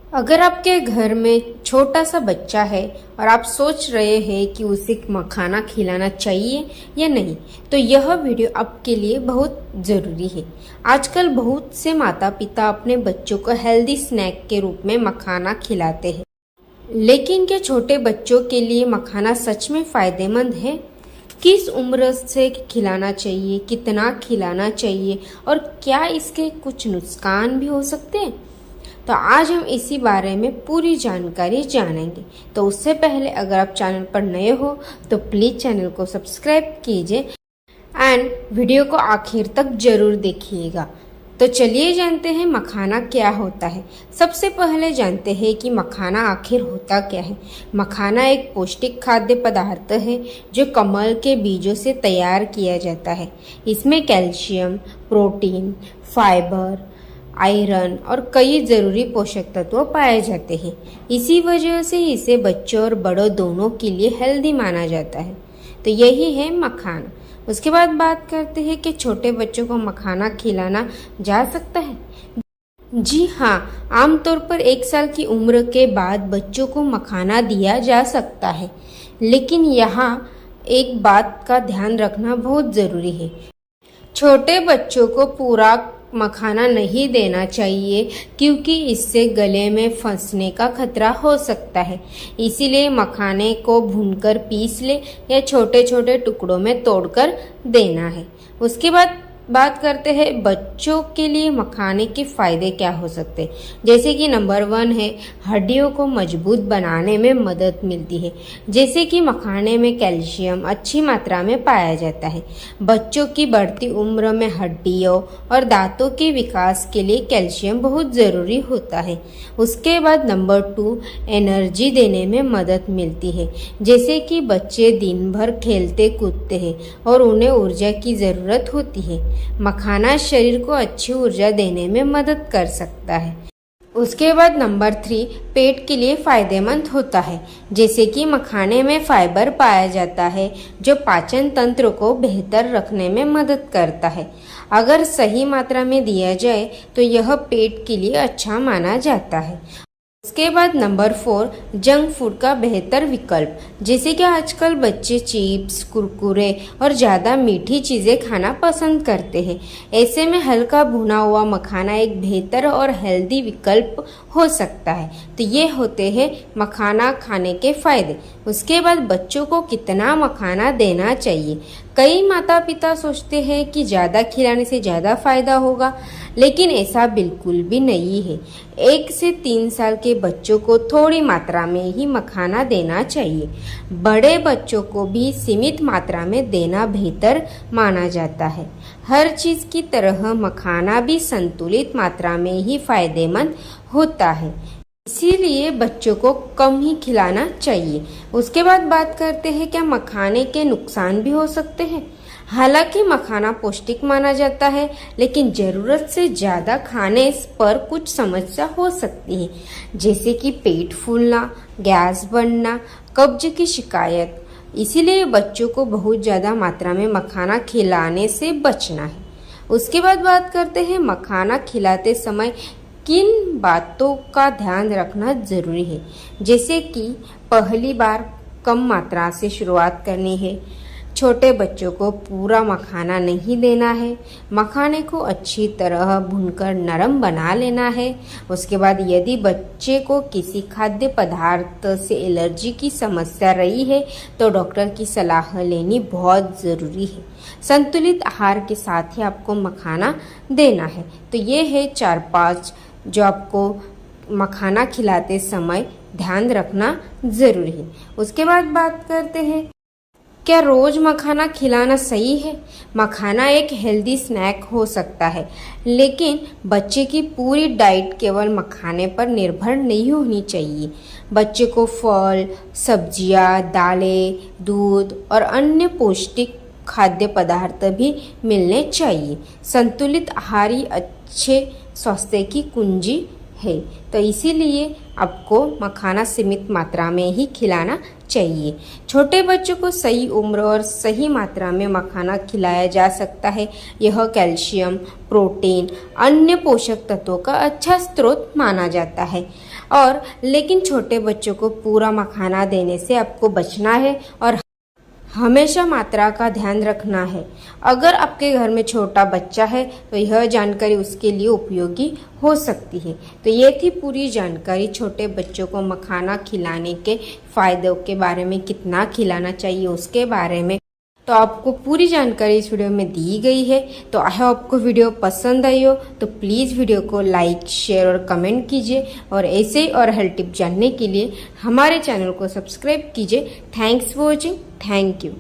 अगर आपके घर में छोटा सा बच्चा है और आप सोच रहे हैं कि उसे मखाना खिलाना चाहिए या नहीं, तो यह वीडियो आपके लिए बहुत ज़रूरी है। आजकल बहुत से माता पिता अपने बच्चों को हेल्दी स्नैक के रूप में मखाना खिलाते हैं, लेकिन क्या छोटे बच्चों के लिए मखाना सच में फ़ायदेमंद है? किस उम्र से खिलाना चाहिए, कितना खिलाना चाहिए और क्या इसके कुछ नुकसान भी हो सकते हैं? तो आज हम इसी बारे में पूरी जानकारी जानेंगे। तो उससे पहले अगर आप चैनल पर नए हो तो प्लीज़ चैनल को सब्सक्राइब कीजिए एंड वीडियो को आखिर तक जरूर देखिएगा। तो चलिए जानते हैं मखाना क्या होता है। सबसे पहले जानते हैं कि मखाना आखिर होता क्या है। मखाना एक पौष्टिक खाद्य पदार्थ है जो कमल के बीजों से तैयार किया जाता है। इसमें कैल्शियम, प्रोटीन, फाइबर, आयरन और कई ज़रूरी पोषक तत्व पाए जाते हैं। इसी वजह से इसे बच्चों और बड़ों दोनों के लिए हेल्दी माना जाता है। तो यही है मखाना। उसके बाद बात करते हैं कि छोटे बच्चों को मखाना खिलाना जा सकता है। जी हाँ, आमतौर पर 1 साल की उम्र के बाद बच्चों को मखाना दिया जा सकता है, लेकिन यहाँ एक बात का ध्यान रखना बहुत ज़रूरी है। छोटे बच्चों को पूरा मखाना नहीं देना चाहिए क्योंकि इससे गले में फंसने का खतरा हो सकता है। इसीलिए मखाने को भूनकर पीस ले या छोटे छोटे टुकड़ों में तोड़कर देना है। उसके बाद बात करते हैं बच्चों के लिए मखाने के फायदे क्या हो सकते हैं। जैसे कि नंबर 1 है, हड्डियों को मजबूत बनाने में मदद मिलती है। जैसे कि मखाने में कैल्शियम अच्छी मात्रा में पाया जाता है। बच्चों की बढ़ती उम्र में हड्डियों और दांतों के विकास के लिए कैल्शियम बहुत ज़रूरी होता है। उसके बाद नंबर 2, एनर्जी देने में मदद मिलती है। जैसे कि बच्चे दिन भर खेलते कूदते हैं और उन्हें ऊर्जा की ज़रूरत होती है। मखाना शरीर को अच्छी ऊर्जा देने में मदद कर सकता है। उसके बाद नंबर 3, पेट के लिए फायदेमंद होता है। जैसे कि मखाने में फाइबर पाया जाता है जो पाचन तंत्र को बेहतर रखने में मदद करता है। अगर सही मात्रा में दिया जाए तो यह पेट के लिए अच्छा माना जाता है। उसके बाद नंबर 4, जंक फूड का बेहतर विकल्प। जैसे कि आजकल बच्चे चिप्स, कुरकुरे और ज़्यादा मीठी चीज़ें खाना पसंद करते हैं। ऐसे में हल्का भुना हुआ मखाना एक बेहतर और हेल्दी विकल्प हो सकता है। तो ये होते हैं मखाना खाने के फ़ायदे। उसके बाद बच्चों को कितना मखाना देना चाहिए। कई माता पिता सोचते हैं कि ज़्यादा खिलाने से ज़्यादा फ़ायदा होगा, लेकिन ऐसा बिल्कुल भी नहीं है। 1 से 3 साल के बच्चों को थोड़ी मात्रा में ही मखाना देना चाहिए। बड़े बच्चों को भी सीमित मात्रा में देना बेहतर माना जाता है। हर चीज़ की तरह मखाना भी संतुलित मात्रा में ही फायदेमंद होता है, इसीलिए बच्चों को कम ही खिलाना चाहिए। उसके बाद बात करते हैं क्या मखाने के नुकसान भी हो सकते हैं। हालांकि मखाना पौष्टिक माना जाता है, लेकिन ज़रूरत से ज़्यादा खाने पर कुछ समस्या हो सकती है, जैसे कि पेट फूलना, गैस बनना, कब्ज की शिकायत। इसीलिए बच्चों को बहुत ज़्यादा मात्रा में मखाना खिलाने से बचना है। उसके बाद बात करते हैं मखाना खिलाते समय किन बातों का ध्यान रखना ज़रूरी है। जैसे कि पहली बार कम मात्रा से शुरुआत करनी है। छोटे बच्चों को पूरा मखाना नहीं देना है। मखाने को अच्छी तरह भूनकर नरम बना लेना है। उसके बाद यदि बच्चे को किसी खाद्य पदार्थ से एलर्जी की समस्या रही है तो डॉक्टर की सलाह लेनी बहुत ज़रूरी है। संतुलित आहार के साथ ही आपको मखाना देना है। तो ये है 4-5 जो आपको मखाना खिलाते समय ध्यान रखना ज़रूरी है। उसके बाद बात करते हैं क्या रोज़ मखाना खिलाना सही है। मखाना एक हेल्दी स्नैक हो सकता है, लेकिन बच्चे की पूरी डाइट केवल मखाने पर निर्भर नहीं होनी चाहिए। बच्चे को फल, सब्जियां, दालें, दूध और अन्य पौष्टिक खाद्य पदार्थ भी मिलने चाहिए। संतुलित आहार ही अच्छे स्वास्थ्य की कुंजी है, तो इसीलिए आपको मखाना सीमित मात्रा में ही खिलाना चाहिए। छोटे बच्चों को सही उम्र और सही मात्रा में मखाना खिलाया जा सकता है। यह कैल्शियम, प्रोटीन, अन्य पोषक तत्वों का अच्छा स्रोत माना जाता है। और लेकिन छोटे बच्चों को पूरा मखाना देने से आपको बचना है और हमेशा मात्रा का ध्यान रखना है। अगर आपके घर में छोटा बच्चा है तो यह जानकारी उसके लिए उपयोगी हो सकती है। तो ये थी पूरी जानकारी छोटे बच्चों को मखाना खिलाने के फायदों के बारे में, कितना खिलाना चाहिए उसके बारे में। तो आपको पूरी जानकारी इस वीडियो में दी गई है। तो आई होप आपको वीडियो पसंद आई हो तो प्लीज़ वीडियो को लाइक, शेयर और कमेंट कीजिए और ऐसे और हेल्थ टिप जानने के लिए हमारे चैनल को सब्सक्राइब कीजिए। Thanks for watching. Thank you.